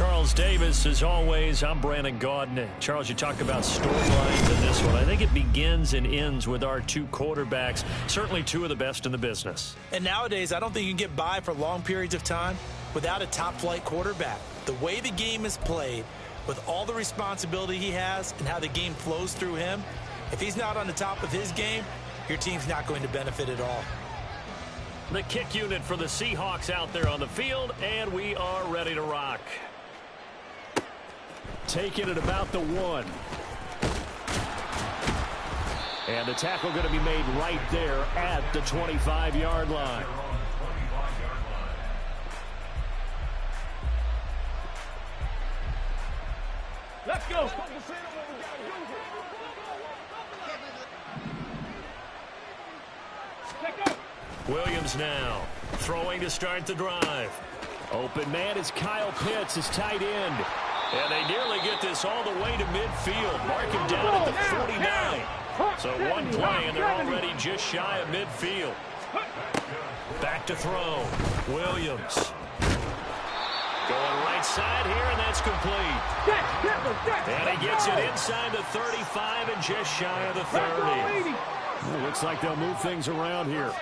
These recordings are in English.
Charles Davis, as always, I'm Brandon Gaudin. Charles, you talk about storylines in this one. I think it begins and ends with our two quarterbacks, certainly two of the best in the business. And nowadays, I don't think you can get by for long periods of time without a top-flight quarterback. The way the game is played, with all the responsibility he has and how the game flows through him, if he's not on the top of his game, your team's not going to benefit at all. The kick unit for the Seahawks out there on the field, and we are ready to rock. Taking it about the 1. And the tackle going to be made right there at the 25-yard line. Let's go. Williams now throwing to start the drive. Open man is Kyle Pitts, his tight end. And they nearly get this all the way to midfield. Mark him down at the 49. So one play, and they're already just shy of midfield. Back to throw. Williams. Going right side here, and that's complete. And he gets it inside the 35 and just shy of the 30. Well, looks like they'll move things around here.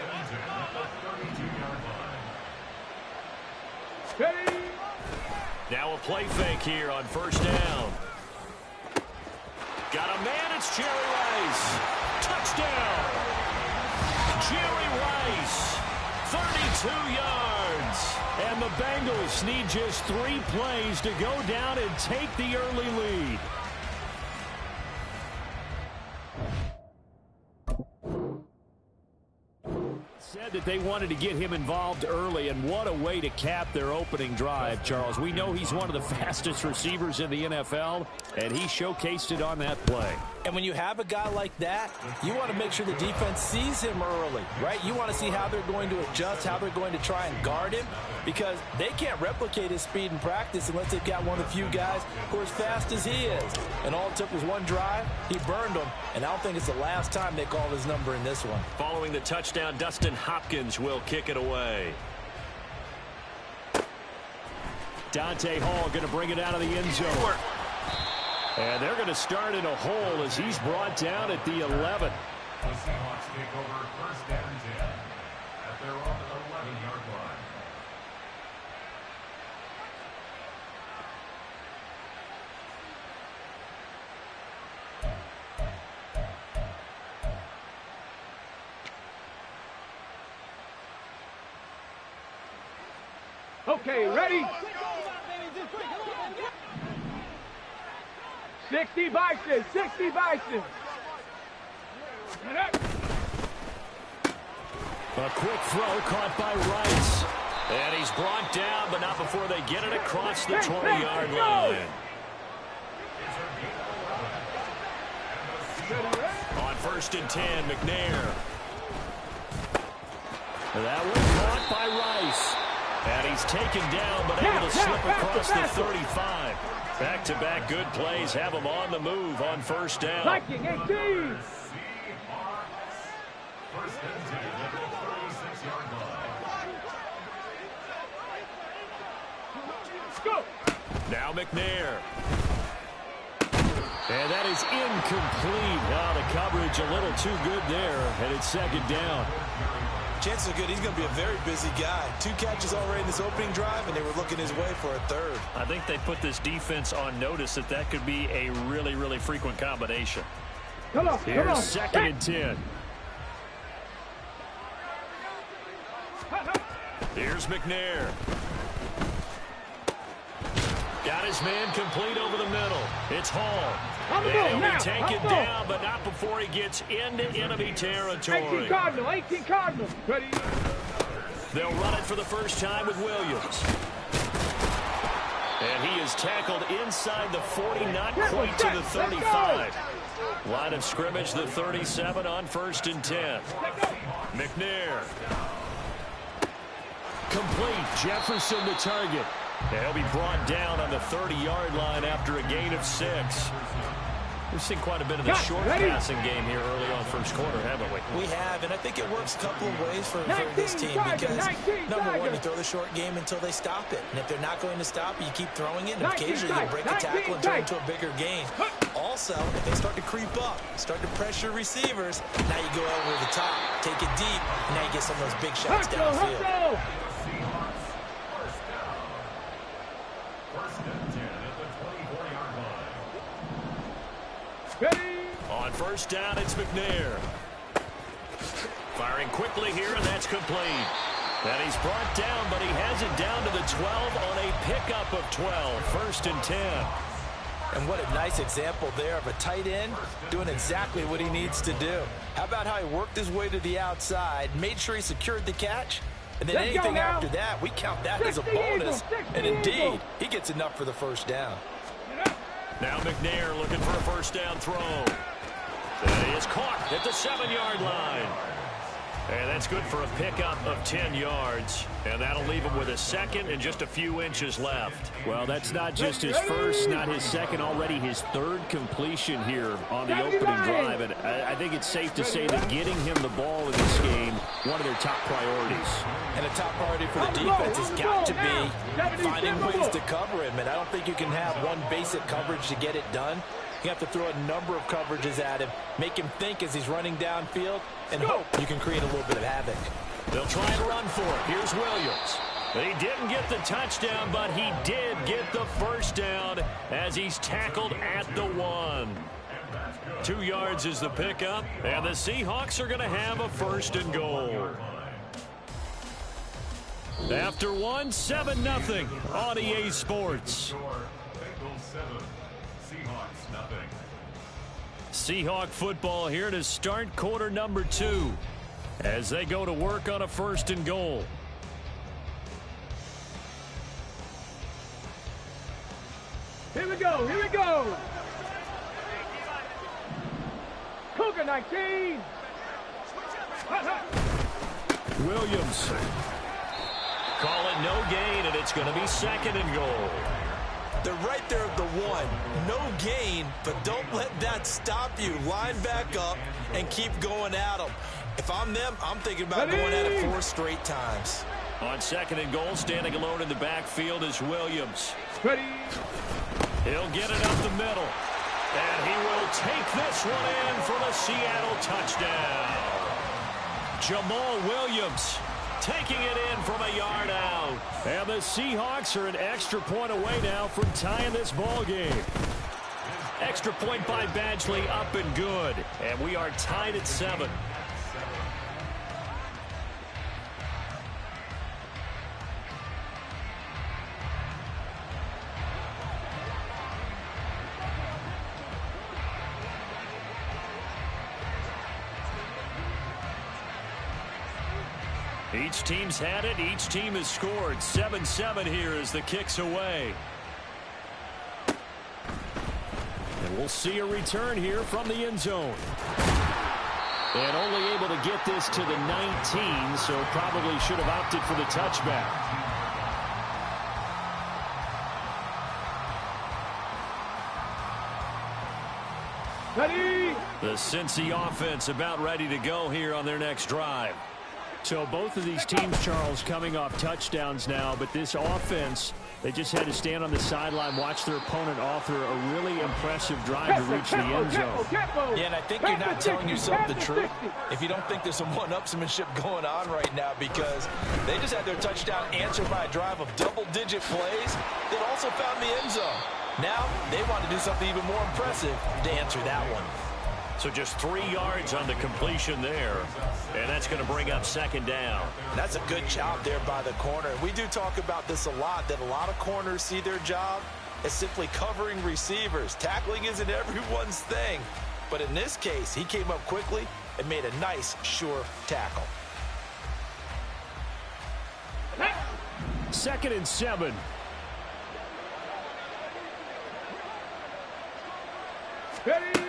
Now a play fake here on first down. Got a man, it's Jerry Rice. Touchdown. Jerry Rice, 32 yards. And the Bengals need just 3 plays to go down and take the early lead. Said that they wanted to get him involved early, and what a way to cap their opening drive, Charles. We know he's one of the fastest receivers in the NFL, and he showcased it on that play. And when you have a guy like that, you want to make sure the defense sees him early, right? You want to see how they're going to adjust, how they're going to try and guard him, because they can't replicate his speed in practice unless they've got one of the few guys who are as fast as he is. And all it took was one drive. He burned them, and I don't think it's the last time they called his number in this one. Following the touchdown, Dustin Hopkins will kick it away. Dante Hall going to bring it out of the end zone. And they're going to start in a hole as he's brought down at the 11. The Seahawks take over first down 10 at their own 11-yard line. Okay, ready? 60 Bison, 60 Bison. A quick throw caught by Rice. And he's brought down, but not before they get it across the 20-yard line. On first and 10, McNair. That one caught by Rice. And he's taken down, but able to slip across the 35. Back-to-back good plays have him on the move on first down. Viking 18. First and 10 at the 36-yard line. Let's go. Now McNair. And that is incomplete. Oh, the coverage a little too good there, and it's second down. Chances are good he's going to be a very busy guy. 2 catches already in this opening drive, and they were looking his way for a third. I think they put this defense on notice that that could be a really, really frequent combination. Come on, Here's come on. second and 10. Here's McNair. Got his man complete over the middle. It's Hall. And he'll be taken down, but not before he gets into enemy territory. 18 Cardinal, 18 Cardinal. Ready? They'll run it for the first time with Williams. And he is tackled inside the 40, not quite to the 35. Line of scrimmage, the 37 on first and 10. McNair. Complete. Jefferson the target. And he'll be brought down on the 30-yard line after a gain of 6. We've seen quite a bit of the short passing game here early on first quarter, haven't we? We have, and I think it works a couple of ways for this team because, number one, you throw the short game until they stop it. And if they're not going to stop it, you keep throwing it, and occasionally you break a tackle and turn it into a bigger gain. Also, if they start to creep up, start to pressure receivers, now you go over the top, take it deep, and now you get some of those big shots downfield. On first down, it's McNair. Firing quickly here, and that's complete. And he's brought down, but he has it down to the 12 on a pickup of 12. First and 10. And what a nice example there of a tight end doing exactly what he needs to do. How about how he worked his way to the outside, made sure he secured the catch, and then anything after that, we count that as a bonus. And indeed, he gets enough for the first down. Now McNair looking for a first down throw. And he is caught at the 7-yard line. And that's good for a pickup of 10 yards. And that'll leave him with a second and just a few inches left. Well, that's not just his first, not his second, already his third completion here on the opening drive. And I think it's safe to say that getting him the ball in this game, one of their top priorities. And a top priority for the defense has got to be finding ways to cover him. And I don't think you can have one basic coverage to get it done. You have to throw a number of coverages at him, make him think as he's running downfield, and hope you can create a little bit of havoc. They'll try and run for it. Here's Williams. He didn't get the touchdown, but he did get the first down as he's tackled at the 1. 2 yards is the pickup, and the Seahawks are going to have a first and goal. After 1, 7-0 on EA Sports. Seahawk football here to start quarter number 2 as they go to work on a first and goal. Here we go, here we go. Cougar 19. Williams. Call it no gain, and it's going to be second and goal. They're right there at the 1. No gain, but don't let that stop you. Line back up and keep going at them. If I'm them, I'm thinking about going at it 4 straight times. On second and goal, standing alone in the backfield is Williams. Ready. He'll get it up the middle. And he will take this one in for the Seattle touchdown. Jamal Williams taking it in from a yard out. And the Seahawks are an extra point away now from tying this ball game. Extra point by Badgley, up and good. And we are tied at 7. Each team's had it. Each team has scored. 7-7 here as the kick's away. And we'll see a return here from the end zone. And only able to get this to the 19, so probably should have opted for the touchback. Ready. The Cincy offense about ready to go here on their next drive. So both of these teams, Charles, coming off touchdowns now, but this offense, they just had to stand on the sideline, watch their opponent author a really impressive drive to reach the end zone. Yeah, and I think you're not telling yourself the truth if you don't think there's some one-upsmanship going on right now, because they just had their touchdown answered by a drive of double-digit plays that also found the end zone. Now they want to do something even more impressive to answer that one. So just 3 yards on the completion there. And that's going to bring up second down. That's a good job there by the corner. We do talk about this a lot, that a lot of corners see their job as simply covering receivers. Tackling isn't everyone's thing. But in this case, he came up quickly and made a nice, sure tackle. 2nd and 7. Ready.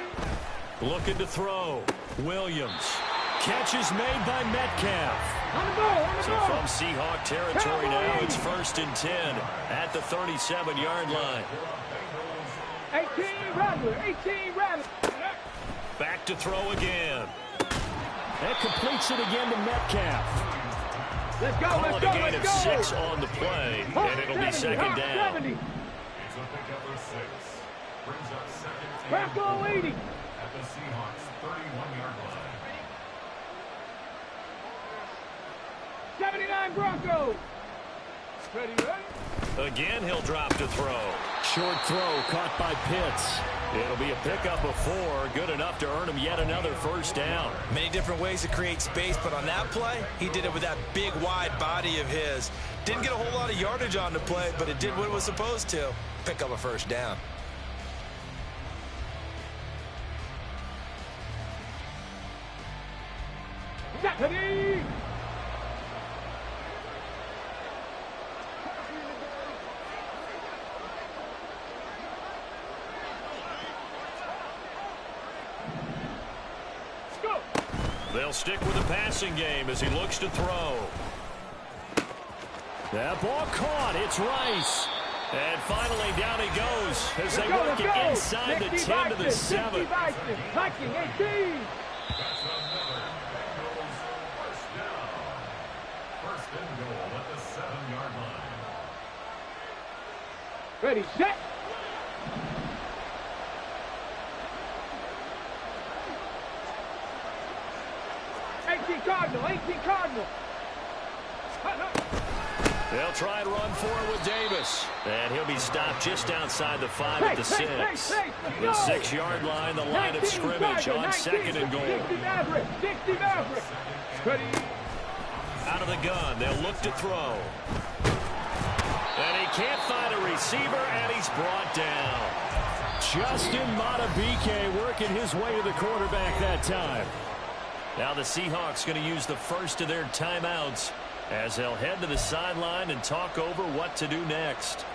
Looking to throw. Williams. Catch is made by Metcalf. On the ball, on the So ball. from Seahawk territory now, it's 1st and 10 at the 37-yard line. 18 Rattler. 18 Rattler. Back to throw again. That completes it again to Metcalf. Let's go, Call let's it go, a gain let's of go. 6 on the play, and it'll be second down. 70. It's a pickup of 6. Brings up second and Bronco 80. at the Seahawks 31-yard line. 79 Broncos. Ready, ready? Again, he'll drop to throw. Short throw caught by Pitts. It'll be a pickup of 4, good enough to earn him yet another first down. Many different ways to create space, but on that play, he did it with that big, wide body of his. Didn't get a whole lot of yardage on the play, but it did what it was supposed to. Pick up a first down. Ready? Go. They'll stick with the passing game as he looks to throw. That ball caught. It's Rice. And finally down he goes as they work it inside the 10 to the 7. Viking 18. That's another Bengals first down. First and goal at the 7-yard line. Ready, set. Cardinal, 18 Cardinal. They'll try and run for it with Davis. And he'll be stopped just outside the 5 at the 6. The 6-yard line, the line of scrimmage on second and goal. 60 Maverick, 60 Maverick. Ready. Out of the gun, they'll look to throw. And he can't find a receiver, and he's brought down. Justin Madubuike working his way to the quarterback that time. Now the Seahawks going to use the first of their timeouts as they'll head to the sideline and talk over what to do next.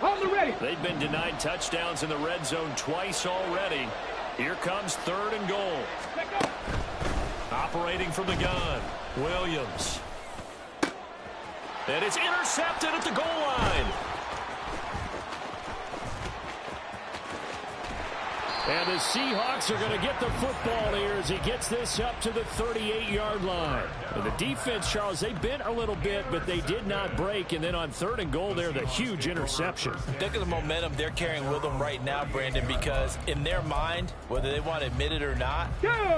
On the ready. They've been denied touchdowns in the red zone twice already. Here comes 3rd and goal. Operating from the gun, Williams. And it's intercepted at the goal line. And the Seahawks are going to get the football here as he gets this up to the 38-yard line. And the defense, Charles, they bent a little bit, but they did not break. And then on 3rd and goal there, the huge interception. Think of the momentum they're carrying with them right now, Brandon, because in their mind, whether they want to admit it or not,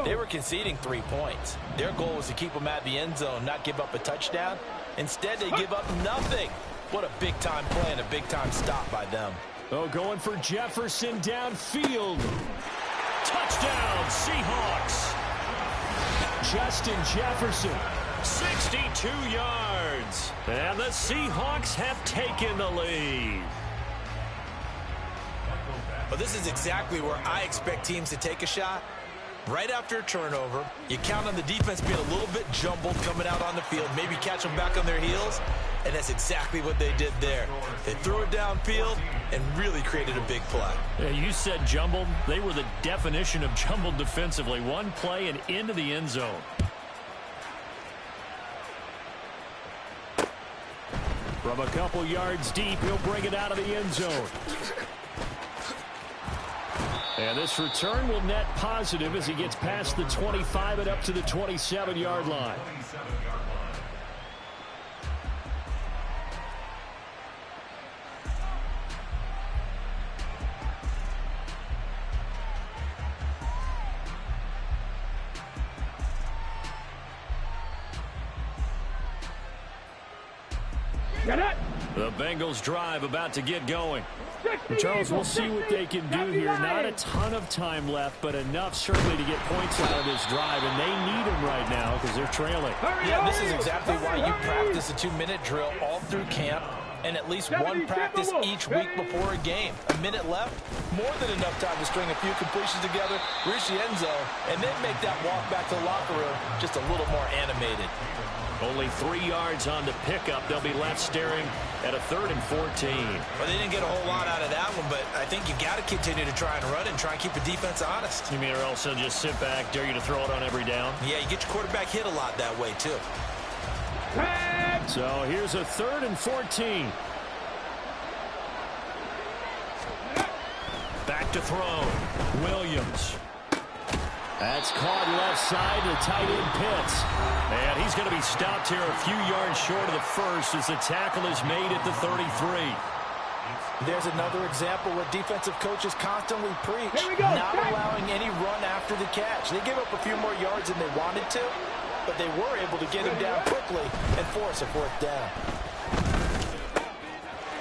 they were conceding 3 points. Their goal was to keep them at the end zone, not give up a touchdown. Instead, they give up nothing. What a big-time play and a big-time stop by them. Oh, going for Jefferson downfield. Touchdown, Seahawks. Justin Jefferson. 62 yards. And the Seahawks have taken the lead. Well, this is exactly where I expect teams to take a shot. Right after a turnover, you count on the defense being a little bit jumbled coming out on the field, maybe catch them back on their heels, and that's exactly what they did there. They threw it downfield and really created a big play. Yeah, you said jumbled. They were the definition of jumbled defensively. One play and into the end zone. From a couple yards deep, he'll bring it out of the end zone. And this return will net positive as he gets past the 25 and up to the 27-yard line. The Bengals drive about to get going. And Charles, we'll see what they can do here. Not a ton of time left, but enough certainly to get points out of this drive, and they need them right now because they're trailing. Yeah, this is exactly why you practice a 2-minute drill all through camp and at least one practice each week before a game. A minute left, more than enough time to string a few completions together, reach the end zone, and then make that walk back to the locker room just a little more animated. Only 3 yards on the pickup. They'll be left staring at a 3rd and 14. Well, they didn't get a whole lot out of that one, but I think you got to continue to try and run and try and keep the defense honest. You mean or else they'll just sit back, dare you to throw it on every down? Yeah, you get your quarterback hit a lot that way, too. Tag So here's a 3rd and 14. Back to throw. Williams. That's caught left side to tight end Pitts. And he's going to be stopped here a few yards short of the first as the tackle is made at the 33. There's another example where defensive coaches constantly preach not allowing any run after the catch. They gave up a few more yards than they wanted to, but they were able to get him down quickly and force a 4th down.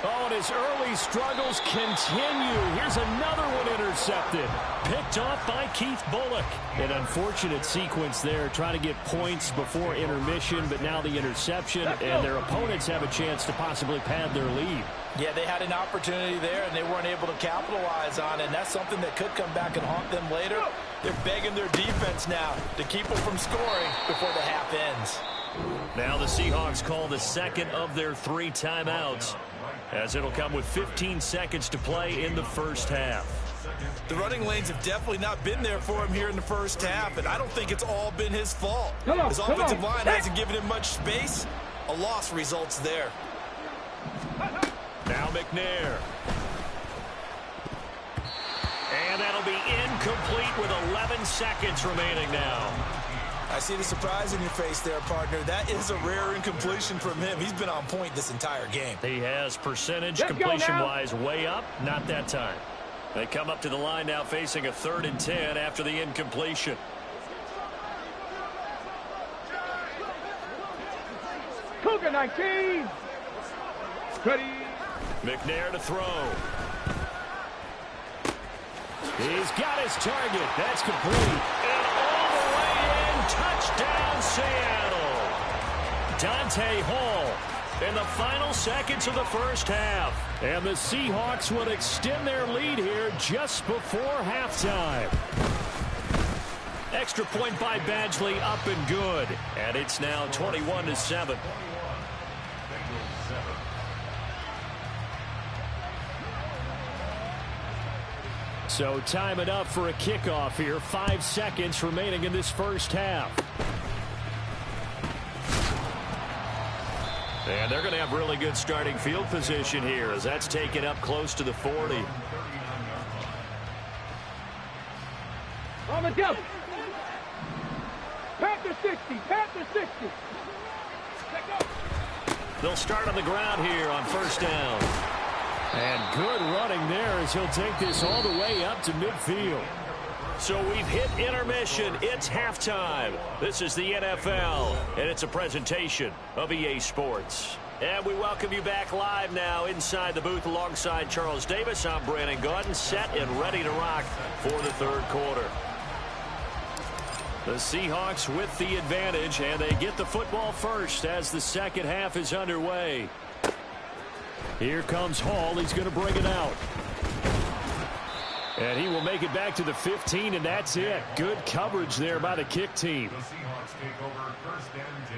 Oh, and his early struggles continue. Here's another one intercepted. Picked off by Keith Bullock. An unfortunate sequence there, trying to get points before intermission, but now the interception, and their opponents have a chance to possibly pad their lead. Yeah, they had an opportunity there, and they weren't able to capitalize on it, and that's something that could come back and haunt them later. They're begging their defense now to keep them from scoring before the half ends. Now the Seahawks call the second of their 3 timeouts, as it'll come with 15 seconds to play in the first half. The running lanes have definitely not been there for him here in the first half, and I don't think it's all been his fault. His offensive line hasn't given him much space. A loss results there. Now McNair. And that'll be incomplete with 11 seconds remaining now. I see the surprise in your face there, partner. That is a rare incompletion from him. He's been on point this entire game. He has percentage completion-wise way up. Not that time. They come up to the line now facing a 3rd and 10 after the incompletion. Cougar 19. Ready. McNair to throw. He's got his target. That's complete. And all the way in. Touchdown, Seattle. Dante Hall in the final seconds of the first half. And the Seahawks will extend their lead here just before halftime. Extra point by Badgley up and good. And it's now 21-7. So time it up for a kickoff here. 5 seconds remaining in this first half. And they're going to have really good starting field position here as that's taken up close to the 40. On the jump. Panther 60. Panther 60. They'll start on the ground here on first down. And good running there as he'll take this all the way up to midfield. So we've hit intermission. It's halftime. This is the NFL, and it's a presentation of EA Sports. And we welcome you back live now inside the booth alongside Charles Davis. I'm Brandon Gaudin, set and ready to rock for the 3rd quarter. The Seahawks with the advantage, and they get the football first as the second half is underway. Here comes Hall. He's going to bring it out. And he will make it back to the 15, and that's it. Good coverage there by the kick team. The Seahawks take over 1st and 10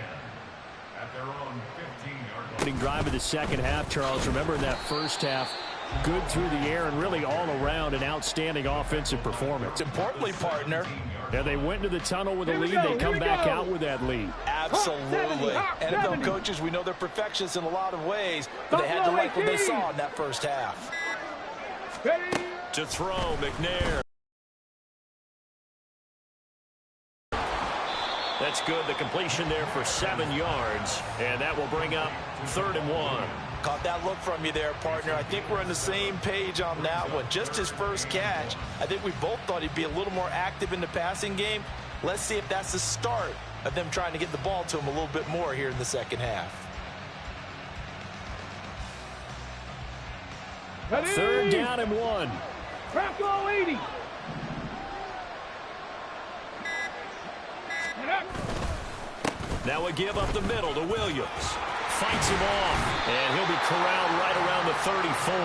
at their own 15-yard line. Drive of the second half, Charles. Remember in that first half, good through the air and really all around an outstanding offensive performance. Importantly, partner, Yeah, they went into the tunnel with a lead. They come back out with that lead. absolutely. NFL coaches, we know they're perfectionists in a lot of ways, but they had to like what they saw in that first half. To throw, McNair. That's good. The completion there for 7 yards, and that will bring up 3rd and 1. Caught that look from you there, partner. I think we're on the same page on that one. Just his first catch. I think we both thought he'd be a little more active in the passing game. Let's see if that's the start of them trying to get the ball to him a little bit more here in the second half. 3rd down and 1. Crackle 80. Now we give up the middle to Williams. Fights him off, and he'll be corralled right around the 34.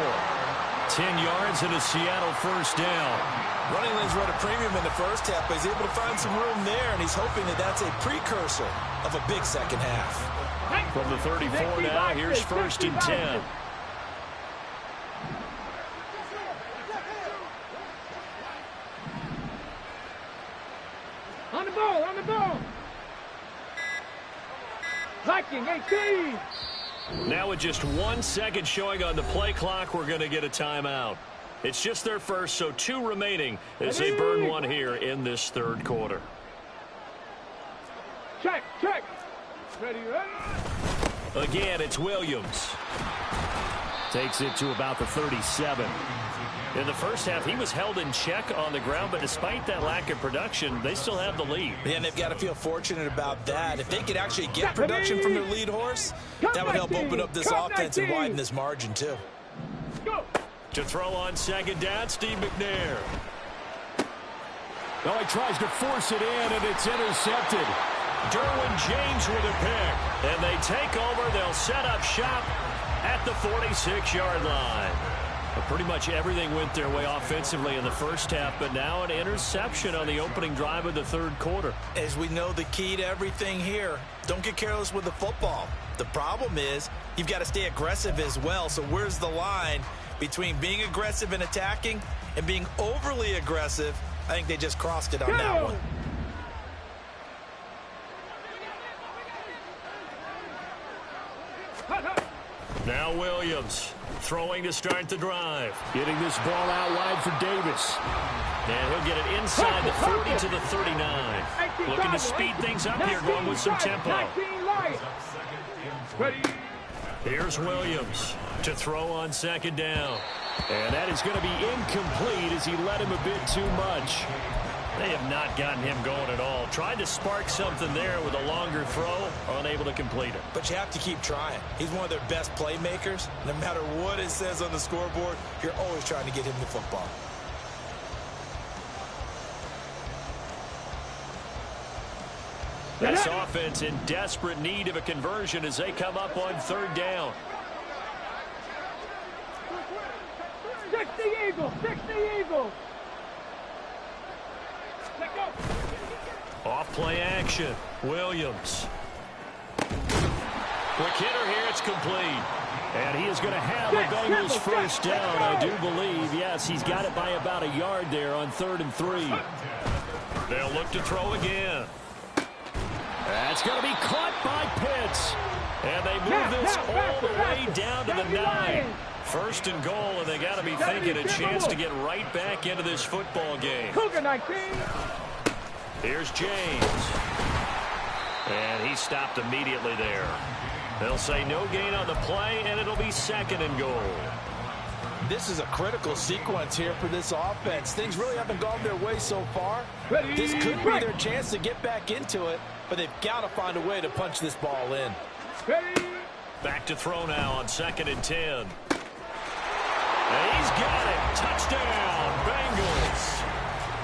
10 yards and a Seattle first down. Running lanes run a premium in the first half, but he's able to find some room there, and he's hoping that that's a precursor of a big second half. From the 34 now, here's 1st and 10. On the ball, on the ball. Viking 18. Now with just 1 second showing on the play clock, we're going to get a timeout. It's just their first, so 2 remaining as they burn one here in this third quarter. Check. Ready. Again, it's Williams. Takes it to about the 37. In the first half, he was held in check on the ground, but despite that lack of production, they still have the lead. Yeah, and they've got to feel fortunate about that. If they could actually get production from their lead horse, that would help open up this offense and widen this margin too. Go. To throw on second down, Steve McNair. Well, he tries to force it in, and it's intercepted. Derwin James with a pick. And they take over. They'll set up shop at the 46-yard line. But pretty much everything went their way offensively in the first half, but now an interception on the opening drive of the third quarter. As we know, the key to everything here, don't get careless with the football. The problem is you've got to stay aggressive as well. So where's the line between being aggressive and attacking and being overly aggressive? I think they just crossed it on that one. Now Williams throwing to start the drive. Getting this ball out wide for Davis. And he'll get it inside the 30 to the 39. Looking to speed things up here, going with some tempo. Here's Williams to throw on second down. And that is going to be incomplete as he led him a bit too much. They have not gotten him going at all. Tried to spark something there with a longer throw, unable to complete it. But you have to keep trying. He's one of their best playmakers. No matter what it says on the scoreboard, you're always trying to get him the football. This offense in desperate need of a conversion as they come up on third down. 60 Eagles, 60 Eagles. Off play action. Williams. Quick hitter here. It's complete. And he is going to have the Bengals first down, I do believe. Yes, he's got it by about a yard there on 3rd and 3. They'll look to throw again. That's going to be caught by Pitts. And they move this all the way down to the 9. First and goal, and they got to be thinking a chance to get right back into this football game. Cougar 19. Here's James. And he stopped immediately there. They'll say no gain on the play, and it'll be 2nd and goal. This is a critical sequence here for this offense. Things really haven't gone their way so far. This could be their chance to get back into it, but they've got to find a way to punch this ball in. Back to throw now on 2nd and 10. And he's got it. Touchdown, Bengals.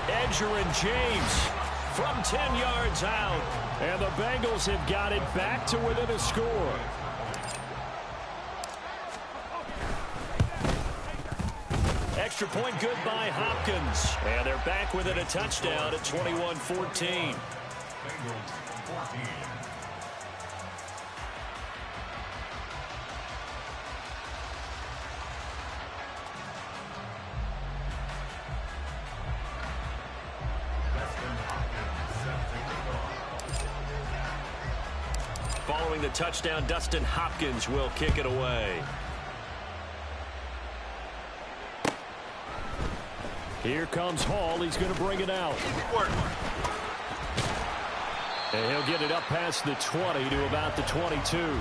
Edger and James from 10 yards out. And the Bengals have got it back to within a score. Extra point good by Hopkins. And they're back within a touchdown at 21-14. Following the touchdown, Dustin Hopkins will kick it away. Here comes Hall. He's going to bring it out. And he'll get it up past the 20 to about the 22. The Seahawks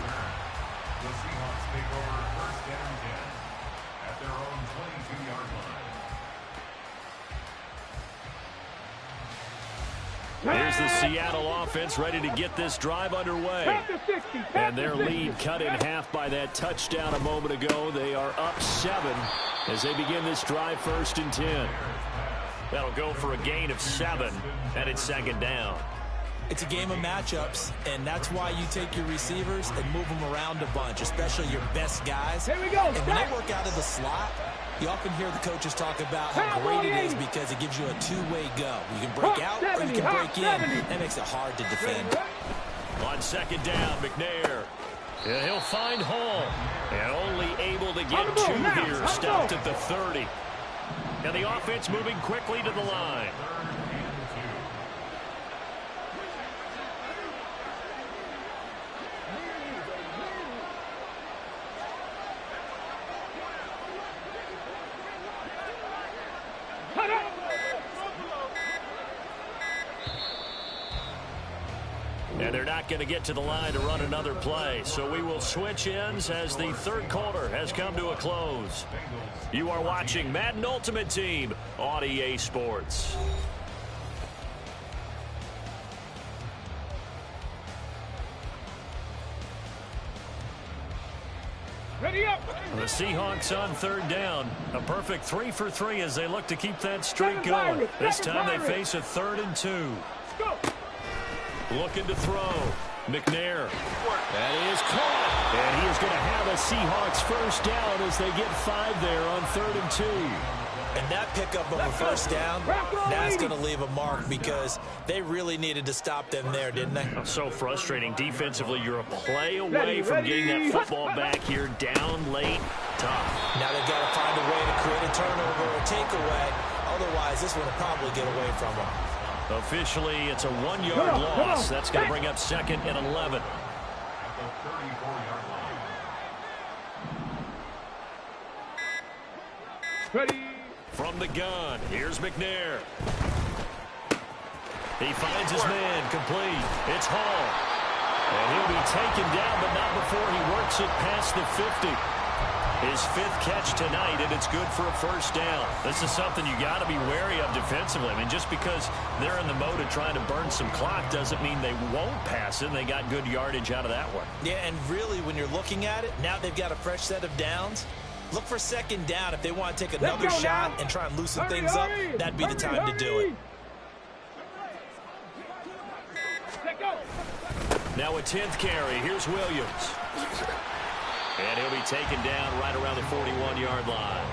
take over 1st and 10 at their own 22-yard line. Here's the Seattle offense ready to get this drive underway. And their lead cut in half by that touchdown a moment ago. They are up 7 as they begin this drive 1st and 10. That'll go for a gain of 7, and it's 2nd down. It's a game of matchups, and that's why you take your receivers and move them around a bunch, especially your best guys. Here we go. And when they work out of the slot, you often hear the coaches talk about how great it is because it gives you a two-way go. You can break out or you can break in. That makes it hard to defend. On 2nd down, McNair. And he'll find Hall. And only able to get 2 here. Stopped at the 30. And the offense moving quickly to the line. And they're not going to get to the line to run another play. So we will switch ends as the third quarter has come to a close. You are watching Madden Ultimate Team on EA Sports. Ready up. The Seahawks on third down. A perfect 3 for 3 as they look to keep that streak going. This time they face a 3rd and 2. Go. Looking to throw. McNair. That is caught. And he is going to have a Seahawks first down as they get 5 there on 3rd and 2. And that pickup of a first down, that's going to leave a mark because they really needed to stop them there, didn't they? So frustrating. Defensively, you're a play away from getting that football back here down late. Tough. Now they've got to find a way to create a turnover or a takeaway. Otherwise, this one will probably get away from them. Officially, it's a 1-yard loss. That's going to bring up 2nd and 11. Ready. From the gun, here's McNair. He finds his man, complete. It's Hall. And he'll be taken down, but not before he works it past the 50. His 5th catch tonight, and it's good for a first down. This is something you got to be wary of defensively. I mean, just because they're in the mode of trying to burn some clock doesn't mean they won't pass it. They got good yardage out of that one. Yeah, and really, when you're looking at it, now they've got a fresh set of downs. Look for 2nd down. If they want to take another shot and try and loosen things up, that'd be the time to do it. Now a 10th carry. Here's Williams. And he'll be taken down right around the 41-yard line.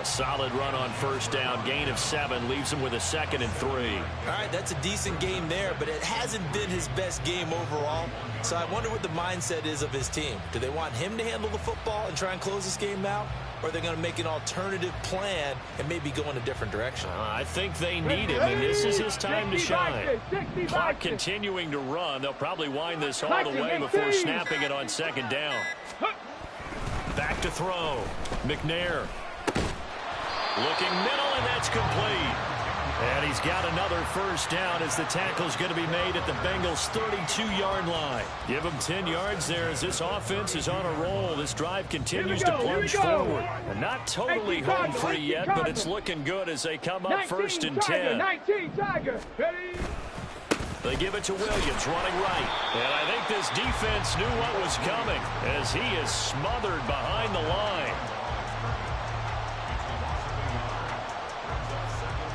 A solid run on first down. Gain of 7 leaves him with a 2nd and 3. All right, that's a decent game there, but it hasn't been his best game overall. So I wonder what the mindset is of his team. Do they want him to handle the football and try and close this game out? Or are they going to make an alternative plan and maybe go in a different direction? I think they need him, and this is his time to shine. Clock continuing to run. They'll probably wind this all the way before snapping it on 2nd down. Back to throw. McNair. Looking middle, and that's complete. And he's got another first down as the tackle's going to be made at the Bengals' 32-yard line. Give them 10 yards there as this offense is on a roll. This drive continues to plunge forward. And not totally home free yet, but it's looking good as they come up 1st and 10. 19 Tiger. Ready. They give it to Williams, running right. And I think this defense knew what was coming as he is smothered behind the line.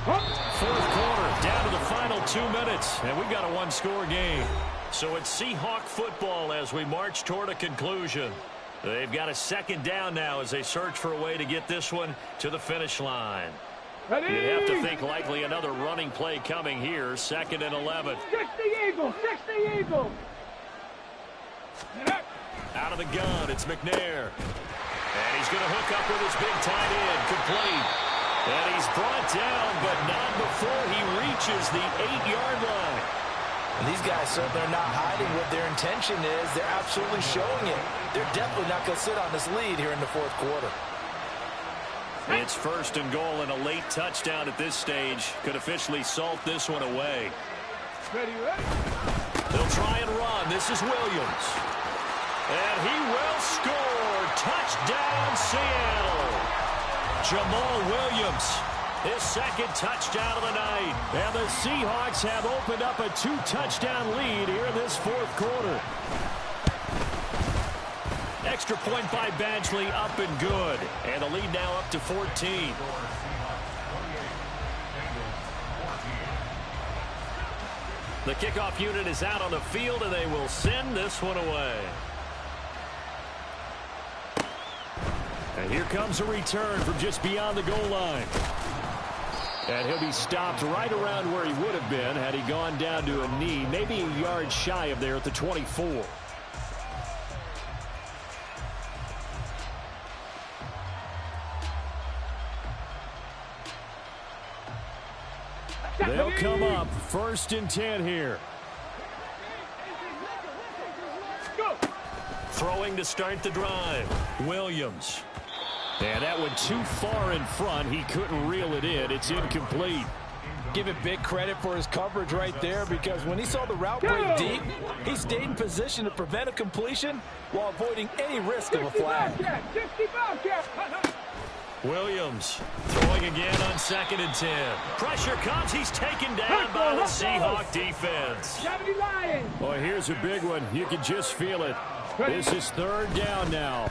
Fourth quarter, down to the final 2 minutes, and we've got a 1-score game. So it's Seahawk football as we march toward a conclusion. They've got a 2nd down now as they search for a way to get this one to the finish line. Ready. You have to think likely another running play coming here, 2nd and 11. 60 Eagles, 60 Eagles. Out of the gun, it's McNair. And he's going to hook up with his big tight end, complete. And he's brought down, but not before he reaches the 8-yard line. And these guys certainly are not hiding what their intention is. They're absolutely showing it. They're definitely not going to sit on this lead here in the fourth quarter. It's 1st and goal, and a late touchdown at this stage could officially salt this one away. Ready, ready. They'll try and run. This is Williams. And he will score. Touchdown, Seattle. Jamal Williams, his 2nd touchdown of the night. And the Seahawks have opened up a 2-touchdown lead here in this fourth quarter. Extra point by Badgley, up and good. And the lead now up to 14. The kickoff unit is out on the field, and they will send this one away. And here comes a return from just beyond the goal line. And he'll be stopped right around where he would have been had he gone down to a knee, maybe a yard shy of there at the 24. They'll come up 1st and 10 here. Go. Throwing to start the drive. Williams. And that went too far in front. He couldn't reel it in. It's incomplete. Give him big credit for his coverage right there, because when he saw the route break deep, he stayed in position to prevent a completion while avoiding any risk of a flag. 60 Williams throwing again on 2nd and 10. Pressure comes. He's taken down by the Seahawk defense. 70 Lions. Boy, here's a big one. You can just feel it. This is 3rd down now.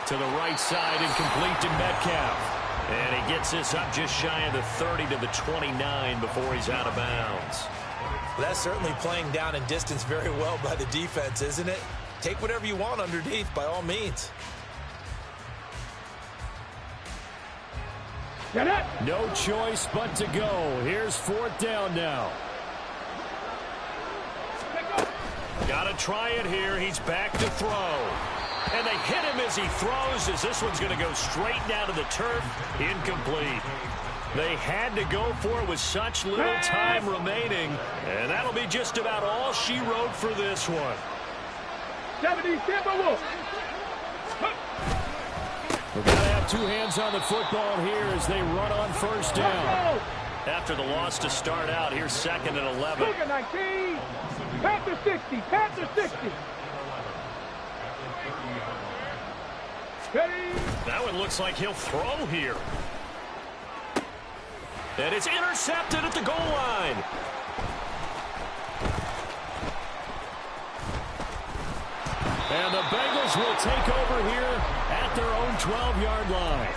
To the right side, incomplete to Metcalf. And he gets this up just shy of the 30 to the 29 before he's out of bounds. Well, that's certainly playing down and distance very well by the defense, isn't it? Take whatever you want underneath, by all means. No choice but to go. Here's 4th down now. Got to try it here. He's back to throw. And they hit him as he throws, as this one's going to go straight down to the turf. Incomplete. They had to go for it with such little time remaining. And that'll be just about all she wrote for this one. 70 Timberwolves. We've got to have 2 hands on the football here as they run on 1st down. After the loss to start out, here's 2nd and 11. Cougar 19. Panther 60. Panther 60. That one looks like he'll throw here. And it's intercepted at the goal line. And the Bengals will take over here at their own 12-yard line.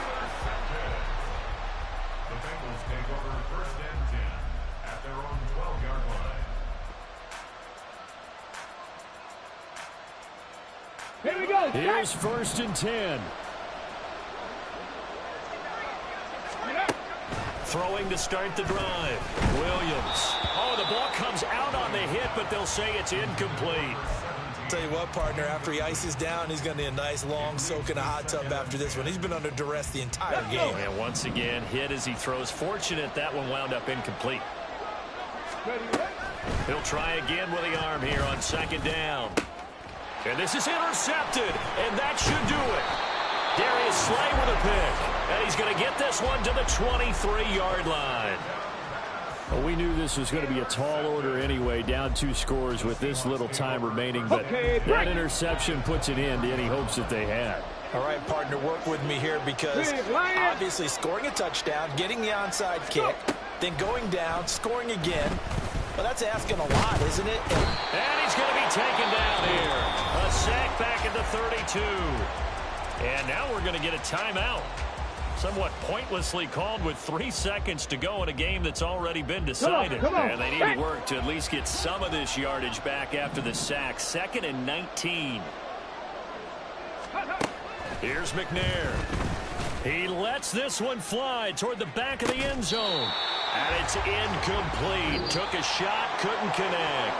The Bengals take over 1st and 10 at their own 12-yard line. Here we go. Here's 1st and 10. Throwing to start the drive. Williams. Oh, the ball comes out on the hit, but they'll say it's incomplete. Tell you what, partner, after he ices down, he's going to need a nice long soak in a hot tub after this one. He's been under duress the entire game. And once again, hit as he throws. Fortunate that one wound up incomplete. He'll try again with the arm here on 2nd down. And this is intercepted, and that should do it. Darius Slay with a pick. And he's going to get this one to the 23-yard line. Well, we knew this was going to be a tall order anyway, down 2 scores with this little time remaining. But that interception puts an end to any hopes that they had. All right, partner, work with me here, because obviously scoring a touchdown, getting the onside kick, then going down, scoring again. Well, that's asking a lot, isn't it? And he's going to be taken down here. A sack back at the 32. And now we're going to get a timeout. Somewhat pointlessly called with 3 seconds to go in a game that's already been decided. Come on. And they need to work to at least get some of this yardage back after the sack. 2nd and 19. Here's McNair. He lets this one fly toward the back of the end zone. And it's incomplete. Took a shot, couldn't connect.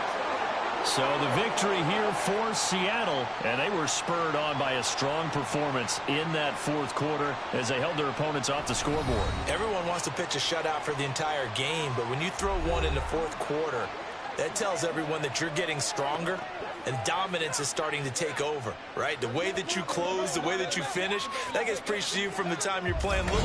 So the victory here for Seattle, and they were spurred on by a strong performance in that 4th quarter as they held their opponents off the scoreboard. Everyone wants to pitch a shutout for the entire game, but when you throw one in the 4th quarter, that tells everyone that you're getting stronger and dominance is starting to take over, right? The way that you close, the way that you finish, that gets preached to you from the time you're playing little.